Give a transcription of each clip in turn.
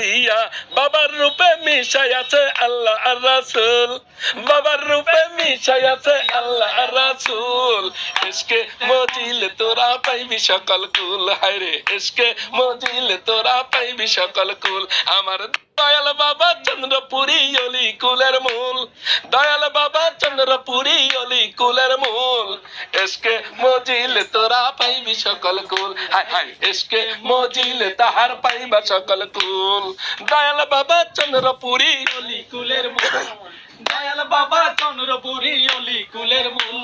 বইয়া বাবার রূপে মিশাই আছে আল্লাহ আর রাসূল বাবার রূপে মিশাই আছে আল্লাহ আর রাসূল ইশকে মজিলে তোরা পাইবি সকল কুল হায়রে ইশকে মজিলে তোরা পাইবি সকল কুল আমার দয়াল বাবা চন্দ্রপুরী অলি কুলের মূল দয়াল বাবা চন্দ্রপুরী অলি কুলের মূল ইশকে মজিলে তোরা পাইবি সকল কুল হায় হায় ইশকে মজিলে তাহার পাইবা সকল কুল দয়াল বাবা চন্দ্রপুরী অলি কুলের মূল দয়াল বাবা চন্দ্রপুরী অলি কুলের মূল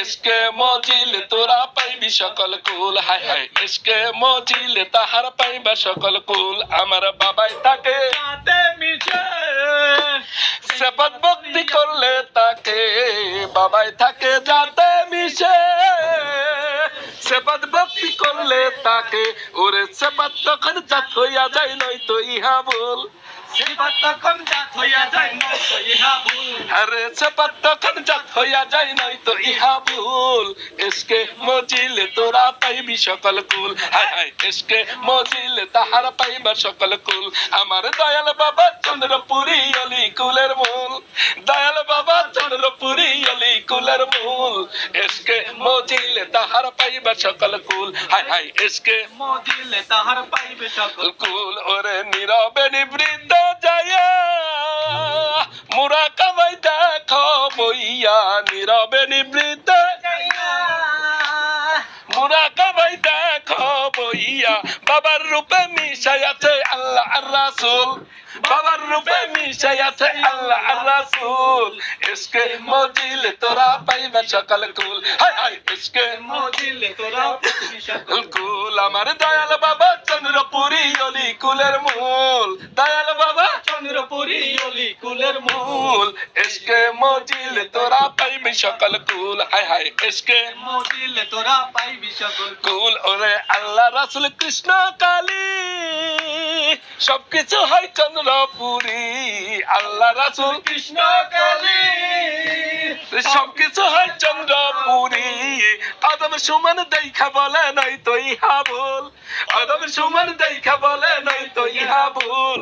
ইশকে মজিলে তোরা পাইবি সকল কুল হায় হায় ইশকে মজিলে তাহার পাইবা সকল কুল আমার বাবাই তাকে সাথে মিশে সেপত ভক্তি করলে তাকে বাবাই থাকে যাতে মিশে সেপত ভক্তি করলে তাকে ওরে সেপত তখন জাত হইয়া যায় নয়তো ইহা বল সেপত তখন জাত হইয়া যায় নয়তো ইহা ভুল আরে সেপত তখন জাত হইয়া যায় নয়তো ইহা ভুল ইশকে মজিলে তোরা পাইবি সকল কুল হায় হায় ইশকে মজিলে তাহার পাইবা সকল কুল আমার দয়াল বাবা চন্দ্রপুরী অলি কুলের মূল দয়াল বাবা চন্দ্রপুরী অলি কুলের মূল ইশকে মজিলে তাহার পাইবা সকল কুল হায় হায় ইশকে মজিলে তাহার পাইবে সকল কুল ওরে নীরবে নিবৃত্ত যায়া মুরা কামাই দেখো বইয়া নীরবে নিবৃত্ত যায়া মুরা কামাই দেখো বইয়া বাবার রূপে মিশাই আছে আল্লাহ আর রাসূল বাবার রূপে মিশাই আছে আল্লাহ আর রাসূল ইশকে মজিলে তোরা পাইবা সকল কুল হায় হায় ইশকে মজিলে তোরা পাইবি সকল কুল আমার দয়াল বাবা চন্দ্রপুরী অলি কুলের মূল দয়াল বাবা চন্দ্রপুরী অলি কুলের মূল ইশকে মজিলে তোরা পাইবি সকল কুল হায় হায় ইশকে মজিলে তোরা পাইবি সকল কুল ওরে আল্লাহ রাসূল কৃষ্ণ কালী সবকিছু হয় চন্দ্রপুরী আল্লাহ রাসূল কৃষ্ণ কালী সবকিছু হয় চন্দ্রপুরী আদম সুমন দেখা বলে নাই তো ইহা ভুল আদম সুমন দেখা বলে নাই তো ইহা ভুল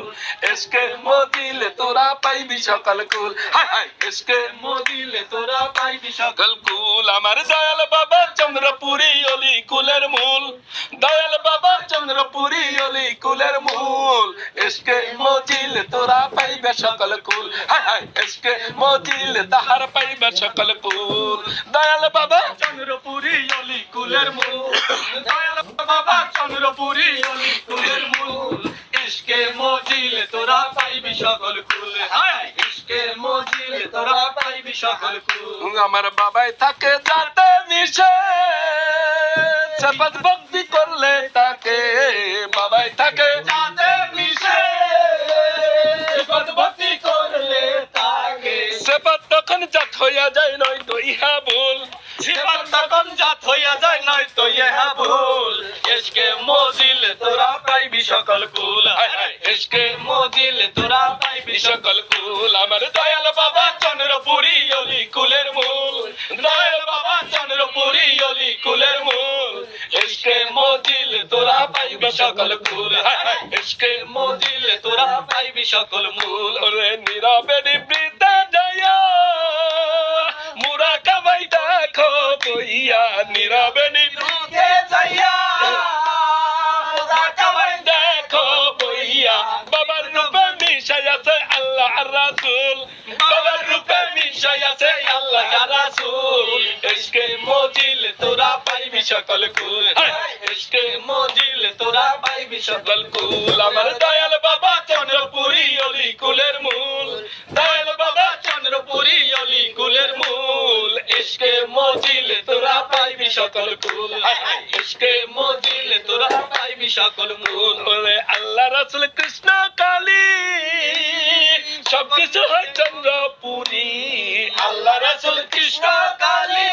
ইশকে মজিলে তোরা পাইবি সকল কুল হায় হায় ইশকে মজিলে তোরা পাইবি সকল কুল আমার দয়াল বাবা চন্দ্রপুরী অলি কুলের মূল দয়াল বাবা চন্দ্রপুরী অলি কুলের মূল ইশকে মজিলে তোরা পাইবে সকল কুল হায় হায় ইশকে মজিলে তাহার পাইবে সকল কুল দয়াল বাবা চন্দ্রপুরী অলি কুলের মূল দয়াল বাবা চন্দ্রপুরী অলি কুলের মূল ইশকে মজিলে তোরা পাইবি সকল কুল হায় ইশকে মজিলে তোরা পাইবি সকল কুল আমার বাবাই থাকে যাতে মিশে সেপত ভক্তি করলে তাকে বাবাই থাকে যাতে মিশে সেপত ভক্তি করলে তাকে সেপত তখন জাত হইয়া যায় নয়তো ইহা ভুল সেপত তখন জাত হইয়া যায় নয়তো ইহা ভুল ইশকে মজিলে তোরা পাইবি সকল কুল হায় হায় ইশকে মজিলে তোরা পাইবি সকল কুল আমার দয়াল বাবা চন্দ্রপুরী অলি কুলের মূল দয়াল বাবা চন্দ্রপুরী অলি কুলের মূল ইশকে মজিলে তোরা পাইবি সকল কুল হায় হায় ইশকে মজিলে তোরা পাইবি সকল মূল ওরে নীরবে নিবৃত্ত যায়া মুরা কামাই দেখো বইয়া নীরবে নিবৃত্ত যায়া মুরা কামাই দেখো বইয়া বাবার রূপে মিশাই আছে আল্লাহ আর রাসূল বাবার রূপে মিশাই আছে আল্লাহ আর রাসূল ইশকে মজিলে তোরা পাইবি সকল কুল ইশকে মজিলে তোরা পাইবি সকল কুল আমার দয়াল বাবা চন্দ্রপুরী অলি কুলের মূল দয়াল বাবা চন্দ্রপুরী অলি কুলের মূল ইশকে মজিলে তোরা পাইবি সকল কুল ইশকে মজিলে তোরা পাইবি সকল মূল ওরে আল্লাহ রাসূল কৃষ্ণ কালী সবকিছু হয় চন্দ্রপুরী আল্লাহ রাসূল কৃষ্ণ কালী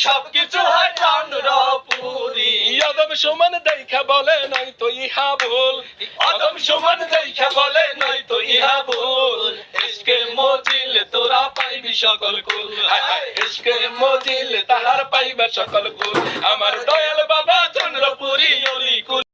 সবকিছু হয় চন্দ্রপুরী আদম সুমন দেখা বলে নাই তো ইহা ভুল আদম সুমন দেখা বলে নাই তো ইহা ভুল ইশকে মজিলে তোরা পাইবি সকল কুল ইশকে মজিলে তাহার পাইবা সকল কুল আমার দয়াল বাবা চন্দ্র